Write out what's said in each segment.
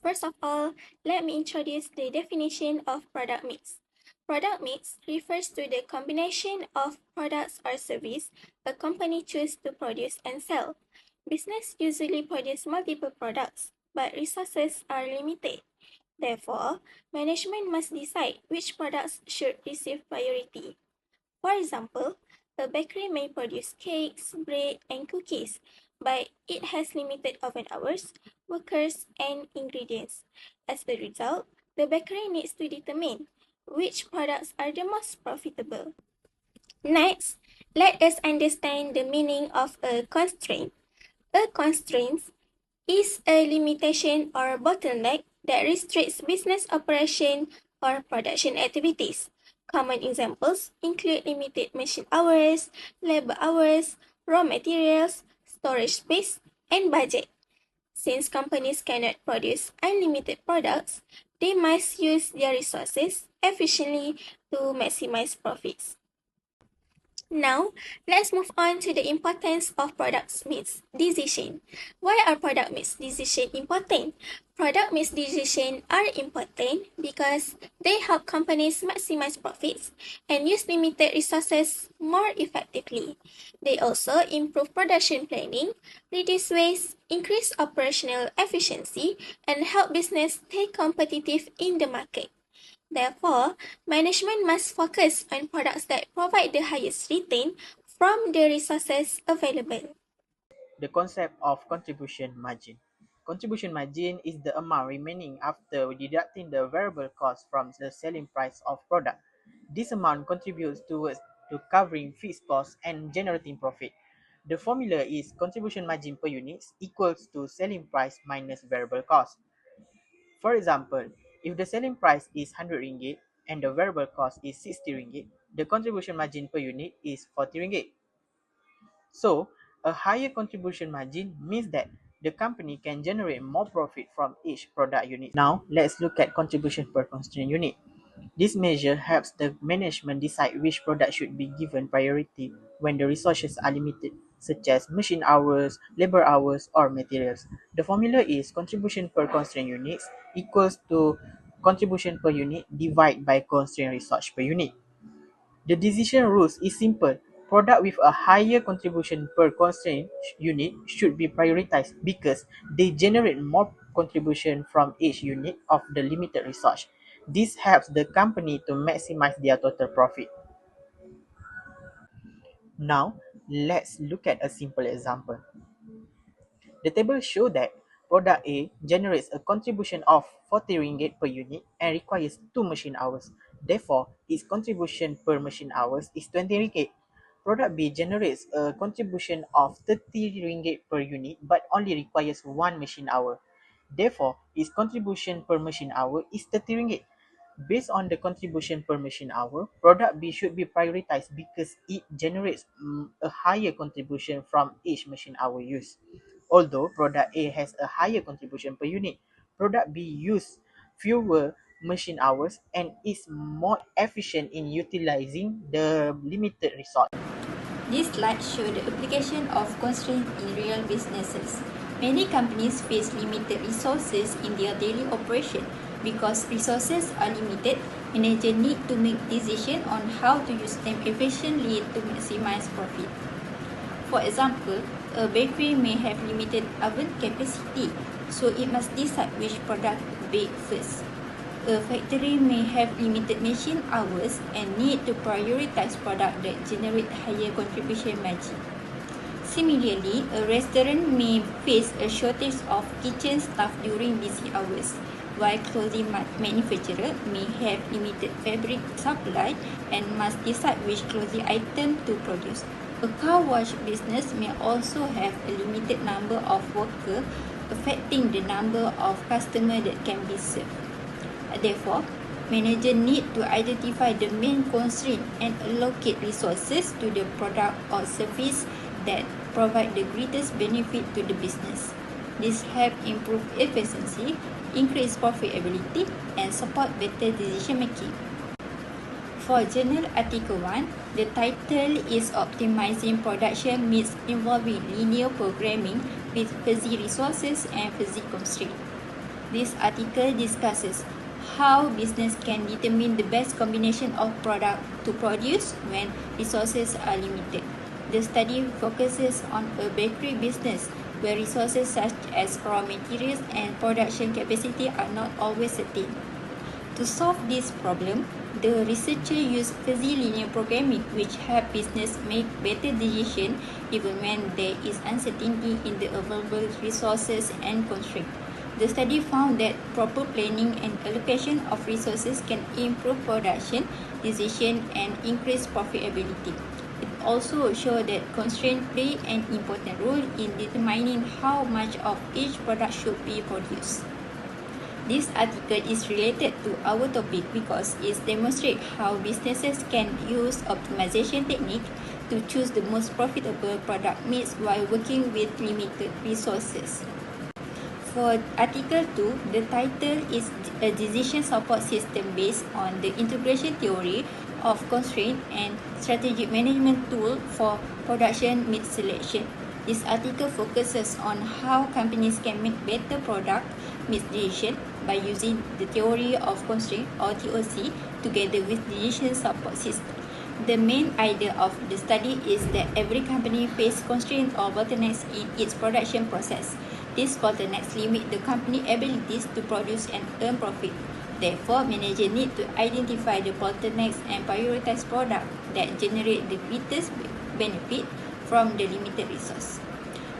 First of all, let me introduce the definition of product mix. Product mix refers to the combination of products or service a company chooses to produce and sell. Business usually produce multiple products, but resources are limited. Therefore, management must decide which products should receive priority. For example, a bakery may produce cakes, bread, and cookies, but it has limited oven hours, workers, and ingredients. As a result, the bakery needs to determine which products are the most profitable. Next, let us understand the meaning of a constraint. A constraint is a limitation or bottleneck that restricts business operation or production activities. Common examples include limited machine hours, labor hours, raw materials, storage space, and budget. Since companies cannot produce unlimited products, they must use their resources efficiently to maximize profits. Now, let's move on to the importance of product mix decision. Why are product mix decision important? Product mix decisions are important because they help companies maximize profits and use limited resources more effectively. They also improve production planning, reduce waste, increase operational efficiency, and help business stay competitive in the market. Therefore, management must focus on products that provide the highest return from the resources available. The concept of contribution margin. Contribution margin is the amount remaining after deducting the variable cost from the selling price of product. This amount contributes towards to covering fixed costs and generating profit. The formula is contribution margin per unit equals to selling price minus variable cost. For example, if the selling price is 100 ringgit and the variable cost is 60 ringgit, the contribution margin per unit is 40 ringgit. So, a higher contribution margin means that the company can generate more profit from each product unit. Now, let's look at contribution per constraint unit. This measure helps the management decide which product should be given priority when the resources are limited, such as machine hours, labor hours, or materials. The formula is contribution per constraint units equals to contribution per unit divided by constraint resource per unit. The decision rules is simple. Product with a higher contribution per constraint unit should be prioritized because they generate more contribution from each unit of the limited resource. This helps the company to maximize their total profit. Now, let's look at a simple example. The table shows that product A generates a contribution of 40 ringgit per unit and requires 2 machine hours. Therefore, its contribution per machine hours is 20 ringgit. Product B generates a contribution of 30 ringgit per unit but only requires 1 machine hour. Therefore, its contribution per machine hour is 30 ringgit. Based on the contribution per machine hour, product B should be prioritized because it generates a higher contribution from each machine hour used. Although product A has a higher contribution per unit, product B uses fewer machine hours and is more efficient in utilizing the limited resource. This slide shows the application of constraint in real businesses. Many companies face limited resources in their daily operation. Because resources are limited, managers need to make decisions on how to use them efficiently to maximize profit. For example, a bakery may have limited oven capacity, so it must decide which product to bake first. A factory may have limited machine hours and need to prioritize products that generate higher contribution margin. Similarly, a restaurant may face a shortage of kitchen staff during busy hours, while clothing manufacturer may have limited fabric supply and must decide which clothing item to produce. A car wash business may also have a limited number of workers, affecting the number of customers that can be served. Therefore, managers need to identify the main constraint and allocate resources to the product or service that provide the greatest benefit to the business. This helps improve efficiency, increase profitability, and support better decision making. For Journal Article 1, the title is Optimizing Production Mix Involving Linear Programming with Fuzzy Resources and Fuzzy Constraints. This article discusses how business can determine the best combination of product to produce when resources are limited. The study focuses on a bakery business where resources such as raw materials and production capacity are not always certain. To solve this problem, the researcher used fuzzy linear programming, which help business make better decisions even when there is uncertainty in the available resources and constraints. The study found that proper planning and allocation of resources can improve production, decision, and increase profitability. It also showed that constraints play an important role in determining how much of each product should be produced. This article is related to our topic because it demonstrates how businesses can use optimization technique to choose the most profitable product mix while working with limited resources. For Article 2, the title is a decision support system based on the integration theory of constraint and strategic management tool for production mix selection. This article focuses on how companies can make better product mix decision by using the theory of constraint or TOC together with decision support system. The main idea of the study is that every company faces constraints or bottlenecks in its production process. These bottlenecks limit the company's abilities to produce and earn profit. Therefore, managers need to identify the bottlenecks and prioritize products that generate the greatest benefit from the limited resource.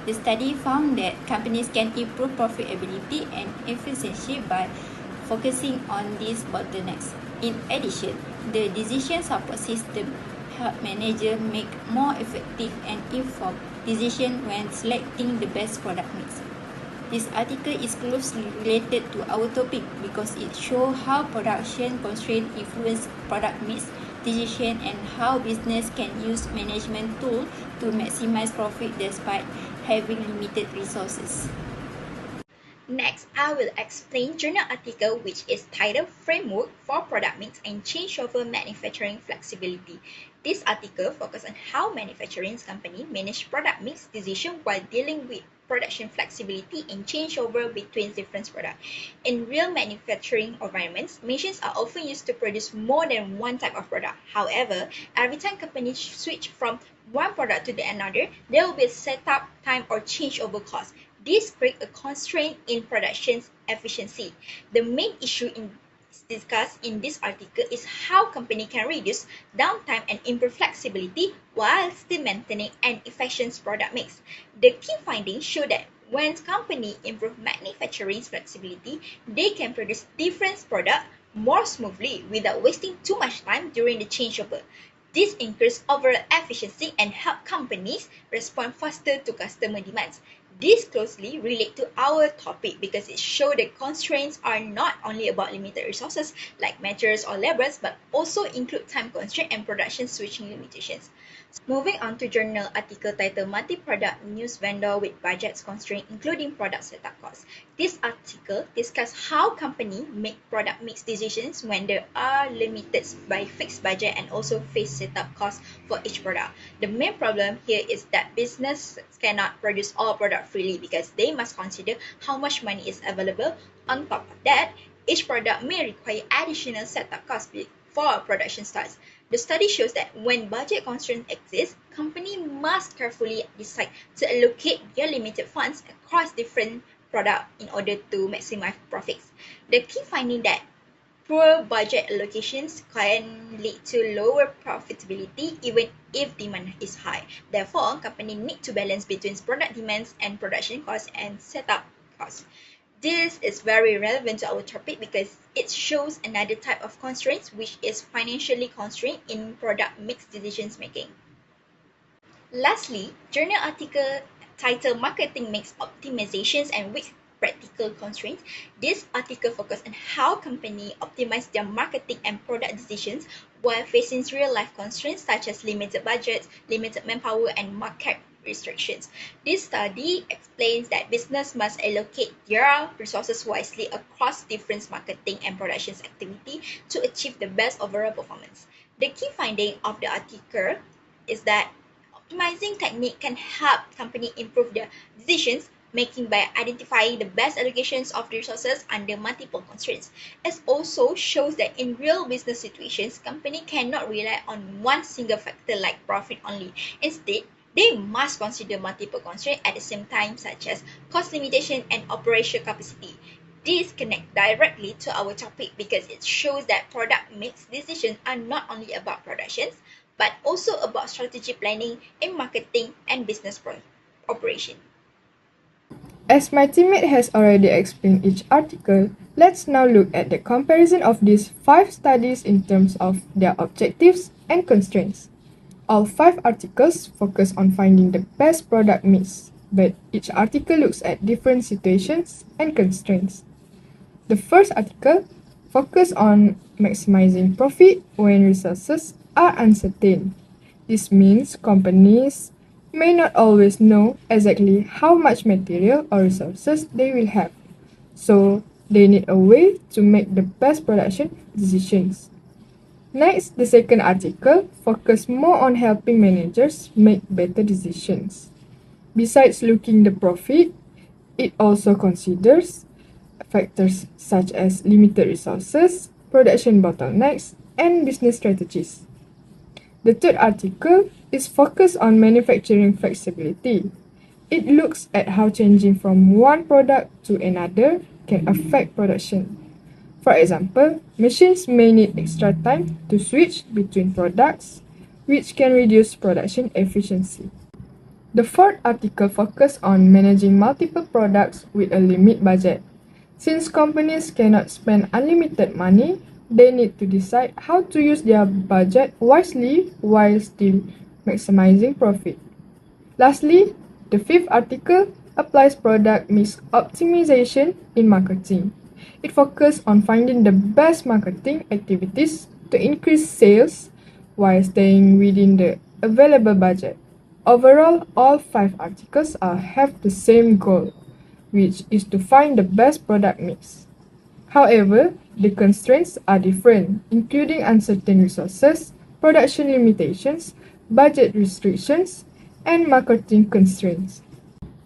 The study found that companies can improve profitability and efficiency by focusing on these bottlenecks. In addition, the decision support system help managers make more effective and informed decisions when selecting the best product mix. This article is closely related to our topic because it shows how production constraints influence product mix decision and how business can use management tools to maximize profit despite having limited resources. Next, I will explain journal article which is titled Framework for Product Mix and Changeover Manufacturing Flexibility. This article focuses on how manufacturing companies manage product mix decision while dealing with production flexibility and changeover between different products. In real manufacturing environments, machines are often used to produce more than one type of product. However, every time companies switch from one product to the another, there will be a setup time or changeover cost. This creates a constraint in production efficiency. The main issue discussed in this article is how company can reduce downtime and improve flexibility while still maintaining an efficient product mix. The key findings show that when companies improve manufacturing flexibility, they can produce different products more smoothly without wasting too much time during the changeover. This increases overall efficiency and help companies respond faster to customer demands. This closely relates to our topic because it shows that constraints are not only about limited resources like materials or labors, but also include time constraint and production switching limitations. Moving on to journal article titled Multi-Product News Vendor with Budgets Constraint Including Product Setup Costs. This article discusses how companies make product mix decisions when they are limited by fixed budget and also face setup costs for each product. The main problem here is that businesses cannot produce all products freely because they must consider how much money is available. On top of that, each product may require additional setup costs before production starts. The study shows that when budget constraints exist, companies must carefully decide to allocate their limited funds across different products in order to maximize profits. The key finding that poor budget allocations can lead to lower profitability even if demand is high. Therefore, companies need to balance between product demands and production costs and setup costs. This is very relevant to our topic because it shows another type of constraints which is financially constrained in product mix decisions making. Lastly, journal article titled Marketing Mix Optimizations and Weak Practical Constraints. This article focuses on how companies optimize their marketing and product decisions while facing real-life constraints such as limited budgets, limited manpower, and market restrictions. This study explains that business must allocate their resources wisely across different marketing and production activity to achieve the best overall performance. The key finding of the article is that optimizing technique can help company improve their decisions making by identifying the best allocations of the resources under multiple constraints. It also shows that in real business situations, company cannot rely on one single factor like profit only. Instead, they must consider multiple constraints at the same time, such as cost limitation and operational capacity. This connects directly to our topic because it shows that product mix decisions are not only about productions, but also about strategic planning in marketing and business operation. As my teammate has already explained each article, let's now look at the comparison of these 5 studies in terms of their objectives and constraints. All 5 articles focus on finding the best product mix, but each article looks at different situations and constraints. The first article focuses on maximizing profit when resources are uncertain. This means companies may not always know exactly how much material or resources they will have, so they need a way to make the best production decisions. Next, the second article focuses more on helping managers make better decisions. Besides looking the profit, it also considers factors such as limited resources, production bottlenecks, and business strategies. The third article is focused on manufacturing flexibility. It looks at how changing from one product to another can affect production. For example, machines may need extra time to switch between products, which can reduce production efficiency. The fourth article focuses on managing multiple products with a limit budget. Since companies cannot spend unlimited money, they need to decide how to use their budget wisely while still maximizing profit. Lastly, the fifth article applies product mix optimization in marketing. It focuses on finding the best marketing activities to increase sales while staying within the available budget. Overall, all 5 articles have the same goal, which is to find the best product mix. However, the constraints are different, including uncertain resources, production limitations, budget restrictions, and marketing constraints.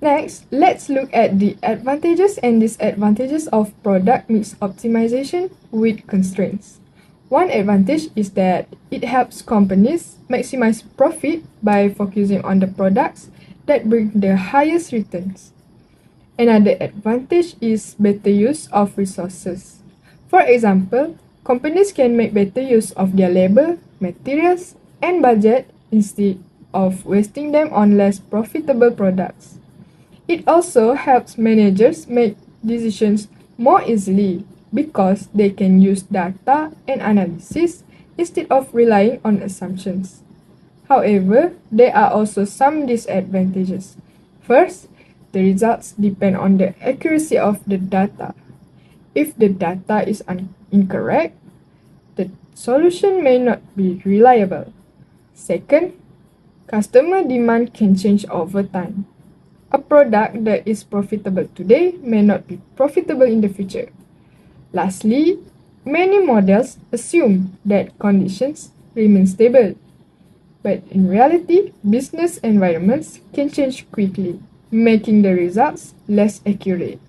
Next, let's look at the advantages and disadvantages of product mix optimization with constraints. One advantage is that it helps companies maximize profit by focusing on the products that bring the highest returns. Another advantage is better use of resources. For example, companies can make better use of their labor, materials, and budget instead of wasting them on less profitable products. It also helps managers make decisions more easily because they can use data and analysis instead of relying on assumptions. However, there are also some disadvantages. First, the results depend on the accuracy of the data. If the data is incorrect, the solution may not be reliable. Second, customer demand can change over time. A product that is profitable today may not be profitable in the future. Lastly, many models assume that conditions remain stable. But in reality, business environments can change quickly, making the results less accurate.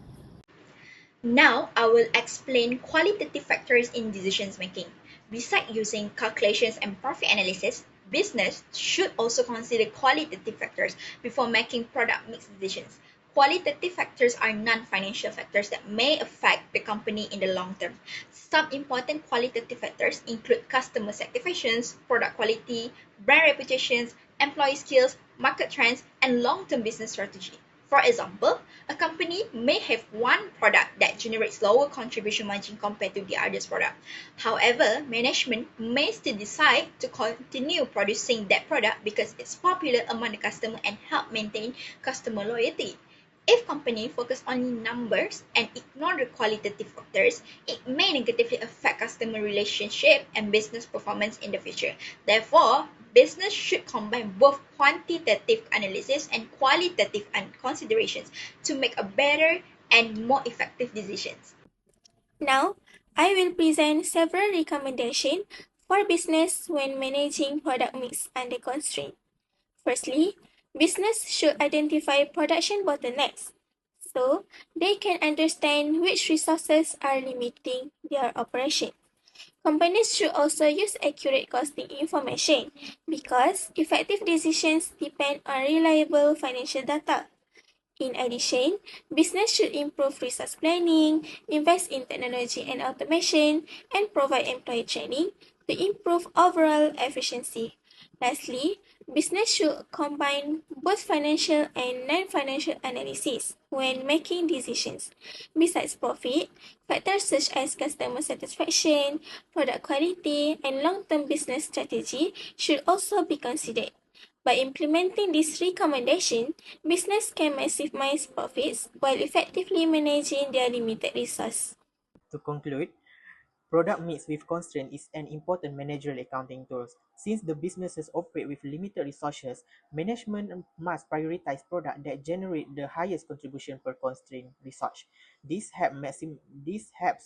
Now I will explain qualitative factors in decision making. Besides using calculations and profit analysis, business should also consider qualitative factors before making product mix decisions. Qualitative factors are non-financial factors that may affect the company in the long term. Some important qualitative factors include customer satisfactions, product quality, brand reputations, employee skills, market trends, and long-term business strategy. For example, a company may have one product that generates lower contribution margin compared to the other's product. However, management may still decide to continue producing that product because it's popular among the customer and help maintain customer loyalty. If company focus on numbers and ignore the qualitative factors, it may negatively affect customer relationship and business performance in the future. Therefore, business should combine both quantitative analysis and qualitative considerations to make a better and more effective decisions. Now, I will present several recommendations for business when managing product mix under constraint. Firstly, business should identify production bottlenecks. so they can understand which resources are limiting their operation. Companies should also use accurate costing information because effective decisions depend on reliable financial data. In addition, business should improve resource planning, invest in technology and automation, and provide employee training to improve overall efficiency. Lastly, business should combine both financial and non-financial analysis when making decisions. Besides profit, factors such as customer satisfaction, product quality, and long-term business strategy should also be considered. By implementing this recommendation, business can maximize profits while effectively managing their limited resources. To conclude, product mix with constraint is an important managerial accounting tool. Since the businesses operate with limited resources, management must prioritize products that generate the highest contribution per constraint resource. This helps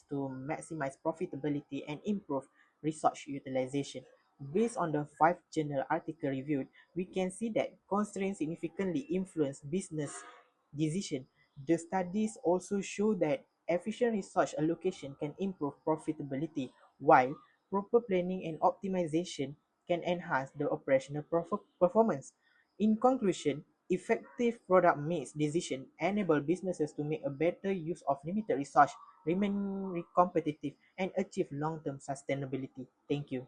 to maximize profitability and improve resource utilization. Based on the five journal articles reviewed, we can see that constraints significantly influence business decision. The studies also show that efficient resource allocation can improve profitability, while proper planning and optimization can enhance the operational performance. In conclusion, effective product mix decision enable businesses to make a better use of limited resource, remain competitive, and achieve long-term sustainability. Thank you.